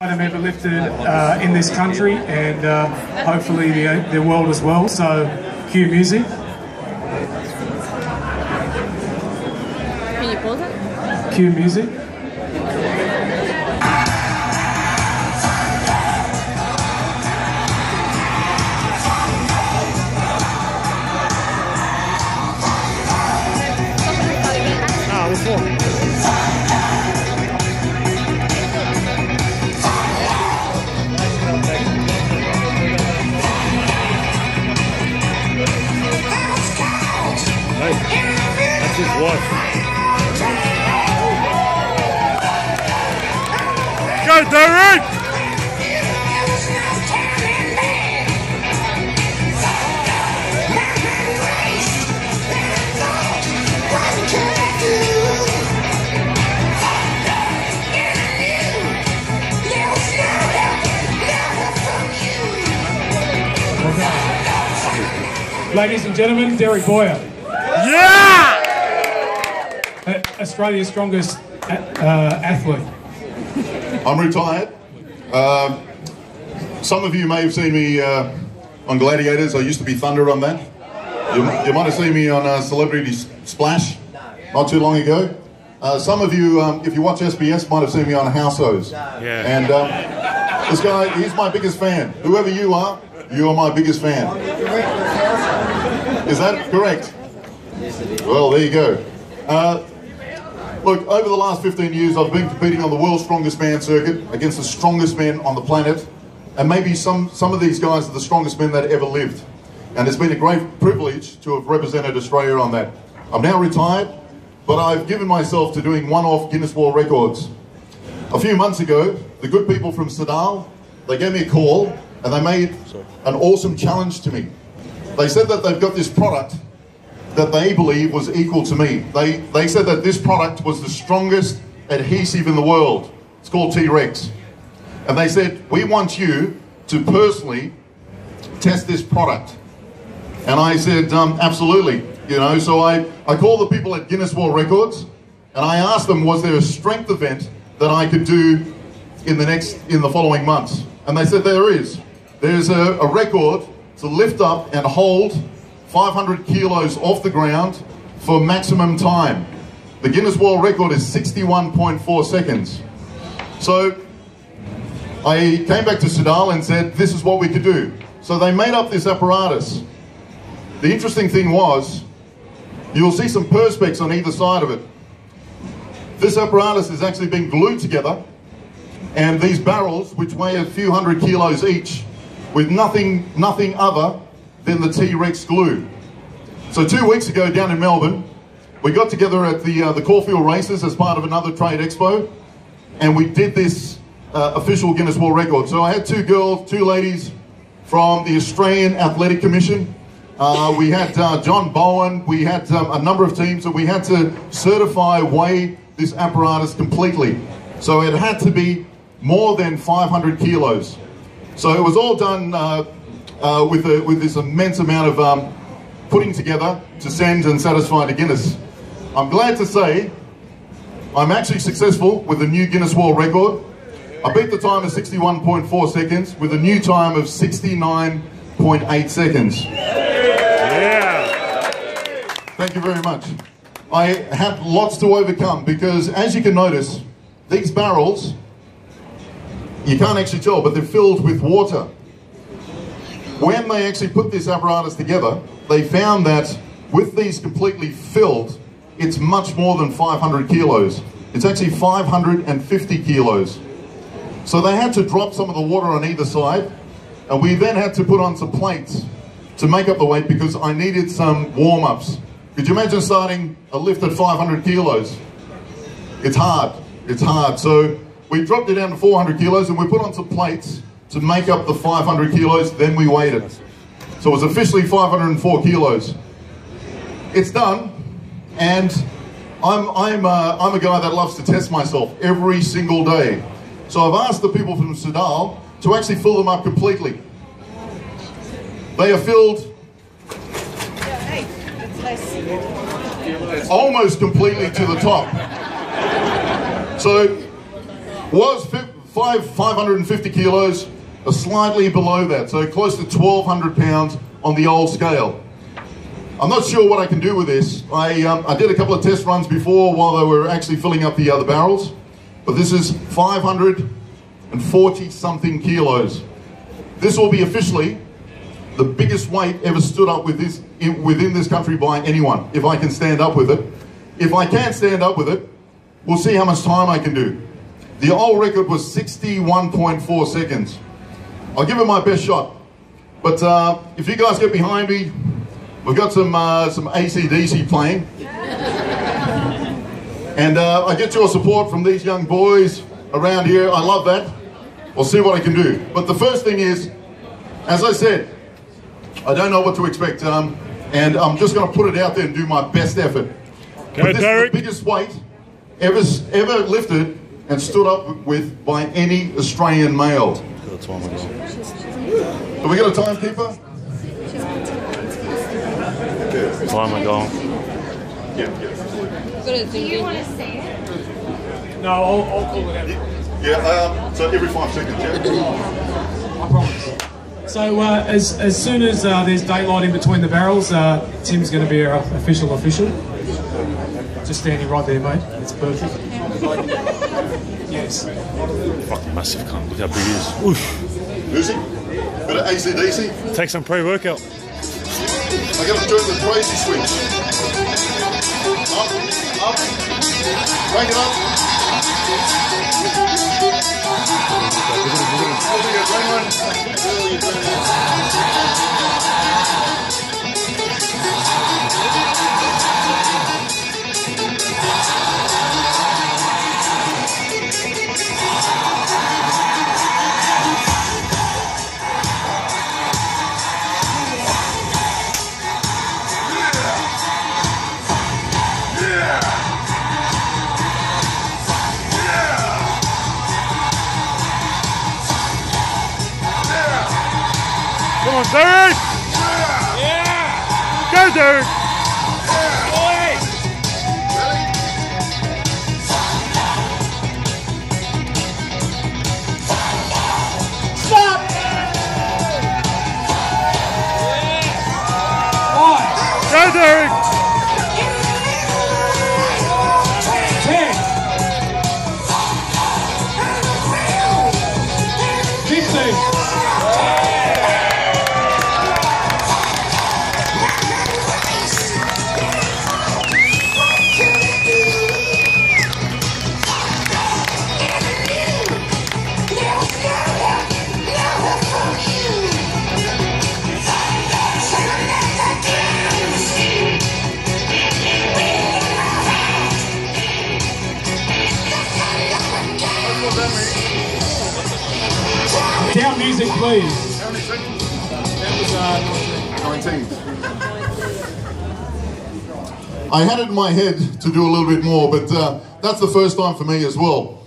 I've ever lifted in this country, and hopefully the world as well. So, cue music. Can you pause it? Cue music. That's his wife. Go, Derek! Ladies and gentlemen, Derek Boyer. Yeah! Australia's strongest athlete. I'm retired. Some of you may have seen me on Gladiators. I used to be Thunder on that. You might have seen me on Celebrity Splash not too long ago. Some of you, if you watch SBS, might have seen me on House O's. Yeah. And this guy, he's my biggest fan. Whoever you are my biggest fan. Is that correct? Well, there you go. Look, over the last 15 years, I've been competing on the world's strongest man circuit against the strongest men on the planet, and maybe some of these guys are the strongest men that ever lived. And it's been a great privilege to have represented Australia on that. I'm now retired, but I've given myself to doing one-off Guinness World Records. A few months ago, the good people from Soudal, they gave me a call, and they made an awesome challenge to me. They said that they've got this product that they believe was equal to me. They said that this product was the strongest adhesive in the world. It's called T-Rex. And they said, we want you to personally test this product. And I said, absolutely. You know, so I called the people at Guinness World Records, and I asked them, was there a strength event that I could do in the following months? And they said there is. There's a record to lift up and hold 500 kilos off the ground for maximum time. The Guinness World Record is 61.4 seconds. So I came back to Soudal and said, this is what we could do. So they made up this apparatus. The interesting thing was, you'll see some perspex on either side of it. This apparatus is actually being glued together, and these barrels, which weigh a few hundred kilos each, with nothing other than the T-Rex glue. So 2 weeks ago down in Melbourne, we got together at the Caulfield Races as part of another trade expo, and we did this official Guinness World Record. So I had two ladies from the Australian Athletic Commission. We had John Bowen, we had a number of teams, and we had to weigh this apparatus completely. So it had to be more than 500 kilos. So it was all done with this immense amount of putting together to send and satisfy to Guinness. I'm glad to say I'm actually successful with the new Guinness World Record. I beat the time of 61.4 seconds with a new time of 69.8 seconds. Yeah. Thank you very much. I have lots to overcome because, as you can notice, these barrels, you can't actually tell, but they're filled with water. When they actually put this apparatus together, they found that with these completely filled, it's much more than 500 kilos. It's actually 550 kilos. So they had to drop some of the water on either side, and we then had to put on some plates to make up the weight because I needed some warm-ups. Could you imagine starting a lift at 500 kilos? It's hard. It's hard. So we dropped it down to 400 kilos and we put on some plates to make up the 500 kilos, then we weighed it. So it was officially 504 kilos. It's done, and I'm a guy that loves to test myself every single day. So I've asked the people from Soudal to actually fill them up completely. They are filled almost completely to the top. So was 550 kilos, are slightly below that, so close to 1,200 pounds on the old scale. I'm not sure what I can do with this. I did a couple of test runs before while they were actually filling up the other barrels, but this is 540 something kilos. This will be officially the biggest weight ever stood up with this within this country by anyone, if I can stand up with it. If I can't stand up with it, we'll see how much time I can do. The old record was 61.4 seconds. I'll give it my best shot. But if you guys get behind me, we've got some AC/DC playing. And I get your support from these young boys around here. I love that. We'll see what I can do. But the first thing is, as I said, I don't know what to expect. And I'm just going to put it out there and do my best effort. But this is the biggest weight ever lifted and stood up with by any Australian male. Have we got a timekeeper? Timer going. Yeah. Do you want to say it? No, I'll call it out. Yeah, so every 5 seconds, yeah? I promise. So as soon as there's daylight in between the barrels, Tim's going to be our official. Just standing right there, mate. It's perfect. Yes. Fucking massive cunt. Look how big he is. Oof. Who's he? Bit of AC/DC? Take some pre-workout. I got to turn the crazy switch. Up. Crank it up. Come on, Derek! Yeah! Go, Derek! Stop! Go, Derek! 10, 15. Down music, please. How many seconds? That was 19. I had it in my head to do a little bit more, but that's the first time for me as well.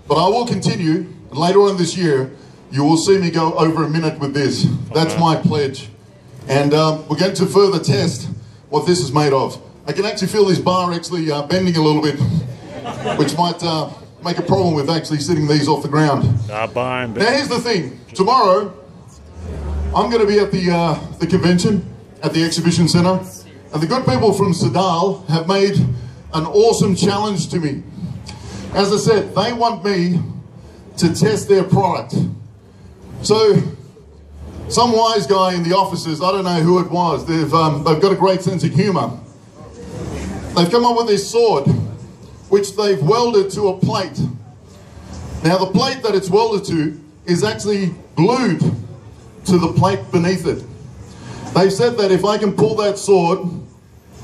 But I will continue. Later on this year, you will see me go over a minute with this. That's my pledge. And we're going to further test what this is made of. I can actually feel this bar actually bending a little bit, which might make a problem with actually sitting these off the ground. Now here's the thing. Tomorrow, I'm going to be at the convention at the exhibition centre, and the good people from Soudal have made an awesome challenge to me. As I said, they want me to test their product. So, some wise guy in the offices, I don't know who it was, they've got a great sense of humour. They've come up with this sword, which they've welded to a plate. Now the plate that it's welded to is actually glued to the plate beneath it. They've said that if I can pull that sword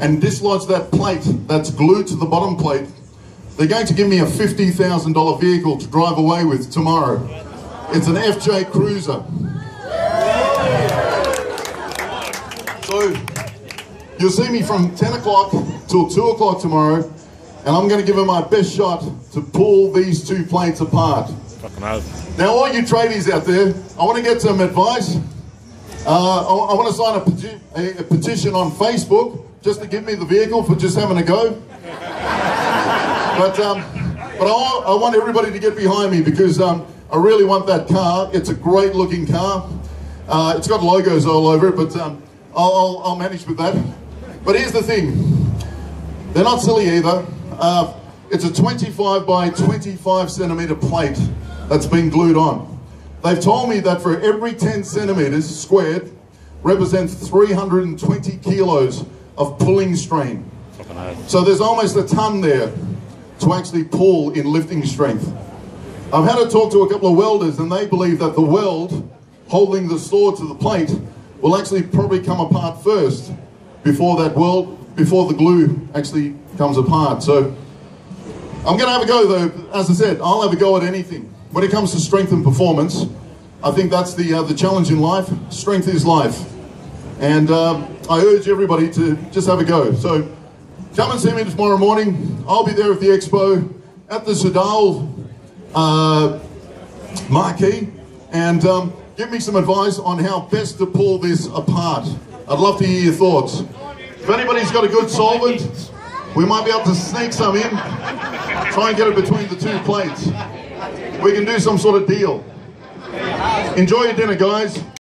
and dislodge that plate that's glued to the bottom plate, they're going to give me a $50,000 vehicle to drive away with tomorrow. It's an FJ Cruiser. So you'll see me from 10 o'clock till 2 o'clock tomorrow, and I'm going to give it my best shot to pull these two plates apart. Now all you tradies out there, I want to get some advice. I want to sign a petition on Facebook just to give me the vehicle for just having a go. But I want everybody to get behind me, because I really want that car. It's a great looking car. It's got logos all over it, but I'll manage with that. But here's the thing. They're not silly either. It's a 25 by 25 centimeter plate that's been glued on. They've told me that for every 10 centimeters squared represents 320 kilos of pulling strain. So there's almost a ton there to actually pull in lifting strength. I've had to talk to a couple of welders, and they believe that the weld holding the saw to the plate will actually probably come apart first before the glue actually comes apart. So I'm going to have a go though. As I said, I'll have a go at anything. When it comes to strength and performance, I think that's the challenge in life. Strength is life. And I urge everybody to just have a go. So come and see me tomorrow morning. I'll be there at the expo at the Soudal marquee, and give me some advice on how best to pull this apart. I'd love to hear your thoughts. If anybody's got a good solvent, we might be able to sneak some in, try and get it between the two plates. We can do some sort of deal. Enjoy your dinner, guys.